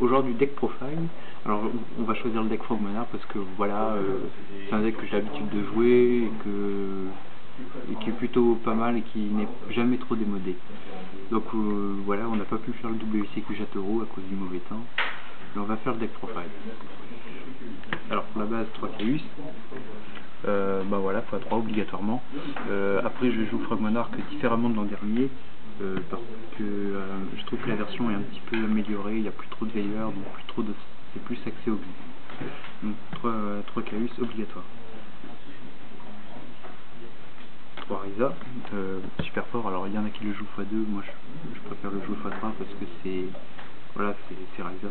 Aujourd'hui, deck profile. Alors, on va choisir le deck Frogmanard parce que voilà, c'est un deck que j'ai l'habitude de jouer et qui est plutôt pas mal et qui n'est jamais trop démodé. Donc voilà, on n'a pas pu faire le WCQ Châteauroux à cause du mauvais temps. Mais on va faire le deck profile. Alors pour la base 3 Caius, bah voilà, x3 obligatoirement. Après je joue Frogmanard différemment de l'an dernier. Parce que je trouve que la version est un petit peu améliorée, il n'y a plus trop de veilleurs, donc c'est plus axé au glisse. Donc 3 Caius obligatoire. 3 Risa, super fort. Alors il y en a qui le jouent x2, moi je préfère le jouer x3 parce que c'est Risa.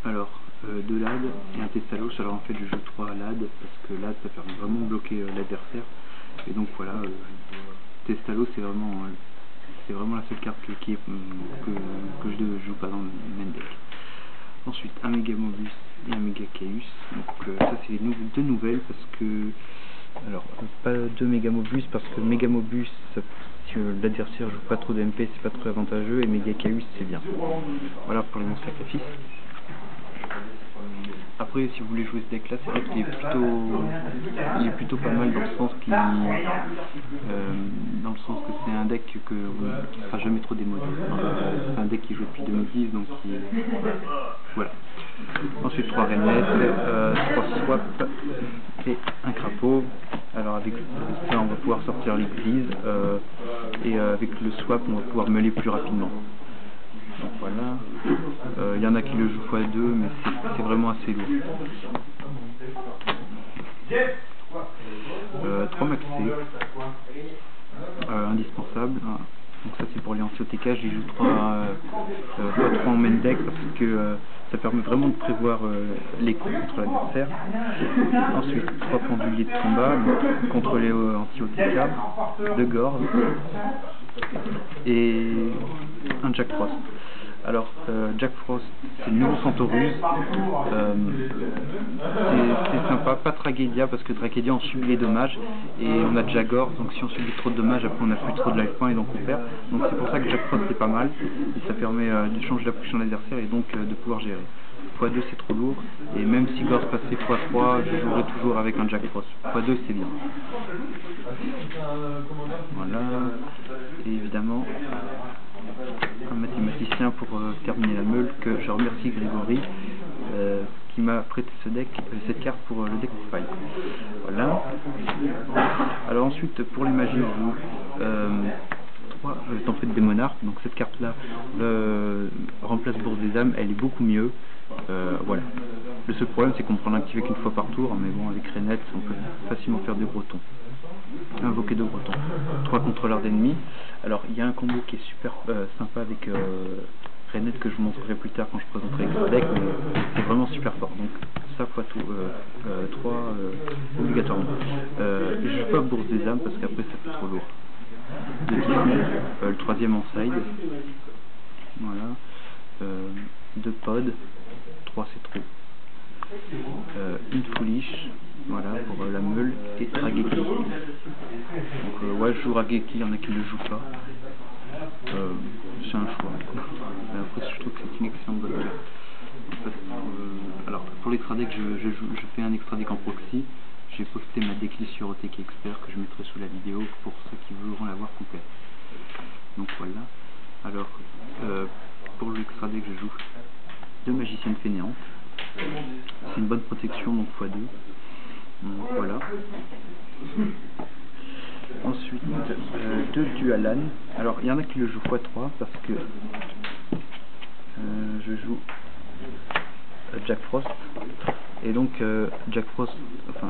Alors 2 LAD et un Testalos. Alors en fait je joue 3 LAD parce que LAD ça permet vraiment de bloquer l'adversaire. Et donc voilà, Testalos c'est vraiment la seule carte que je ne joue pas dans le main deck. Ensuite un Megamobus et un Megacaius. Donc ça c'est deux nouvelles parce que, alors pas 2 Megamobus parce que Megamobus si l'adversaire joue pas trop de MP c'est pas très avantageux, et Megacaius c'est bien. Voilà pour les monstres sacrifices. Après, si vous voulez jouer ce deck là, c'est vrai qu'il est plutôt pas mal dans le sens que c'est un deck qui ne sera jamais trop démodé. C'est un deck qui joue depuis 2010, donc voilà. Ensuite 3 Renettes, 3 Swap et un Crapaud. Alors avec ça on va pouvoir sortir l'église et avec le swap on va pouvoir meuler plus rapidement. Donc voilà, y en a qui le jouent x2 mais c'est vraiment assez lourd. 3 Maxé, indispensable. Donc ça c'est pour les anti-OTK, j'y joue 3 en main deck parce que ça permet vraiment de prévoir les coups contre l'adversaire. Ensuite 3 penduliers de combat contre les anti-OTK, 2 Gordes et un Jack Frost. Alors Jack Frost c'est le nouveau Centaurus, c'est sympa, pas Tragédia parce que Tragédia on subit les dommages et on a déjà Gordes, donc si on subit trop de dommages après on n'a plus trop de life points et donc on perd. Donc c'est pour ça que Jack Frost c'est pas mal et ça permet de changer la position de l'adversaire et donc de pouvoir gérer. x2 c'est trop lourd et même si Gordes passait x3 je jouerai toujours avec un Jack Frost. x2 c'est bien. Voilà, et évidemment un mathématicien pour terminer la meule, que je remercie Grégory qui m'a prêté cette carte pour le deck profile. Voilà. Alors ensuite pour les magies je joue Tempête des Monarques, donc cette carte là remplace Bourse des âmes, elle est beaucoup mieux. Voilà. Le seul problème c'est qu'on peut l'activer qu'une fois par tour, mais bon avec Renet on peut facilement faire des gros tons. Invoquer 2 bretons, 3 contrôleurs d'ennemis. Alors il y a un combo qui est super sympa avec Renet que je vous montrerai plus tard quand je présenterai le deck, mais c'est vraiment super fort. Donc ça fois tout 3 obligatoirement. Je joue pas Bourse des âmes parce qu'après ça fait trop lourd. 2 Disney, le 3ème en side. Voilà. 2 Pod, 3 c'est trop. Une Foolish, voilà pour la meule, et Rageki. Donc ouais je joue Rageki, il y en a qui le jouent pas. C'est un choix. Après je trouve que c'est une excellente bonne carte. Alors pour l'extra deck je fais un extra deck en proxy. J'ai posté ma decklist sur OTK Expert que je mettrai sous la vidéo pour ceux qui voudront la voir complète. Donc voilà. Alors pour l'extra deck je joue 2 magiciennes fainéantes. C'est une bonne protection, donc x2. Donc, voilà. Ensuite, 2 Dualan. Alors, il y en a qui le jouent x3 parce que je joue Jack Frost. Et donc, Jack Frost, enfin,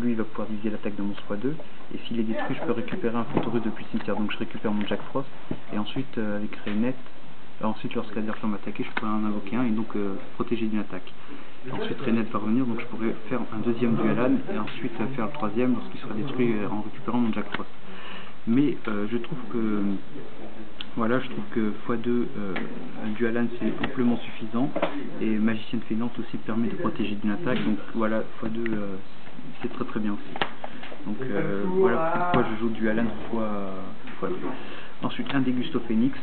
lui, il va pouvoir diviser l'attaque d'un monstre x2. Et s'il est détruit, je peux récupérer un Centaurus depuis le cimetière. Donc, je récupère mon Jack Frost. Et ensuite, avec Renet. Ensuite, lorsque l'adversaire m'attaquer, je pourrais en invoquer un et donc protéger d'une attaque. Ensuite, Renet va revenir, donc je pourrais faire un 2ème Dualan et ensuite faire le 3ème lorsqu'il sera détruit en récupérant mon Jack Frost. Mais je trouve que x2 Dualan c'est amplement suffisant et Magicienne Fainéante aussi permet de protéger d'une attaque. Donc voilà, x2 c'est très très bien aussi. Donc voilà pourquoi je joue Dualan x2. Ensuite, un Dégusto Phoenix.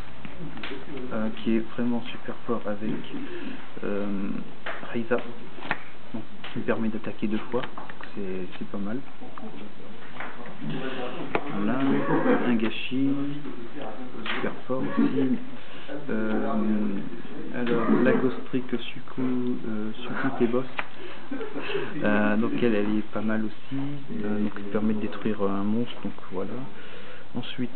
qui est vraiment super fort avec Raiza, qui me permet d'attaquer 2 fois, c'est pas mal. Voilà, un Gashi, super fort aussi. Alors, la Ghost Trick Suku Tebos, donc elle est pas mal aussi, donc elle permet de détruire un monstre, donc voilà. Ensuite,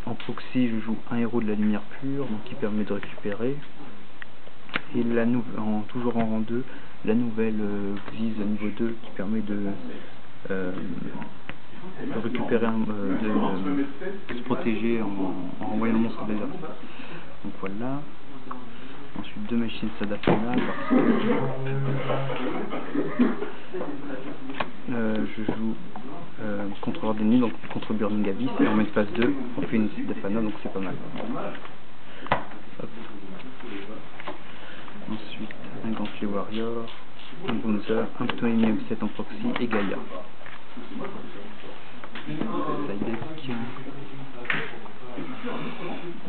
en proxy, je joue un héros de la lumière pure, donc qui permet de récupérer. Et toujours en rang 2, la nouvelle Xiz niveau 2 qui permet de récupérer, de se protéger en renvoyant le monstre des arts. Donc voilà. Ensuite 2 machines Sadafana parce que je joue contre Ordeni, donc contre Burning Abyss, et en main phase 2 on fait une Sadafana, donc c'est pas mal. Hop. Ensuite un Gauntlet Warrior, un Bonzer, un Ptolémée M7 en proxy et Gaïa. Side deck.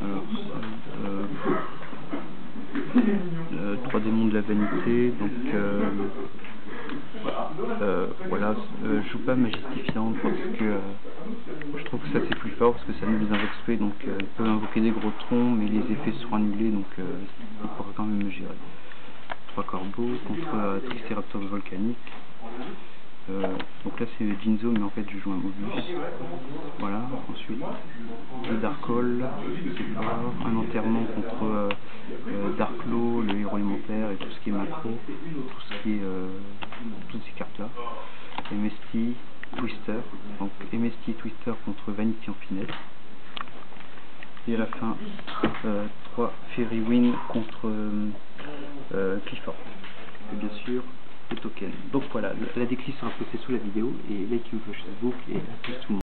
Alors 3 démons de la vanité, donc voilà, je joue pas Magistifiante parce que je trouve que ça c'est plus fort parce que ça nous les invoque spé, donc il peut invoquer des gros troncs mais les effets seront annulés, donc il pourra quand même me gérer. 3 corbeaux contre Triceratops volcanique. Donc là c'est Jinzo, mais en fait je joue un Mobius. Voilà, ensuite le Dark Hall, c'est fort, un enterrement contre Darklo, le héros élémentaire et tout ce qui est macro, toutes ces cartes là. MST, Twister, donc MST Twister contre Vanity en finesse. Et à la fin 3 Fairy Wind contre Clifford. Et bien sûr les tokens. Donc voilà, la decklist sera postée sous la vidéo et likez-vous sur Facebook et à plus tout le monde.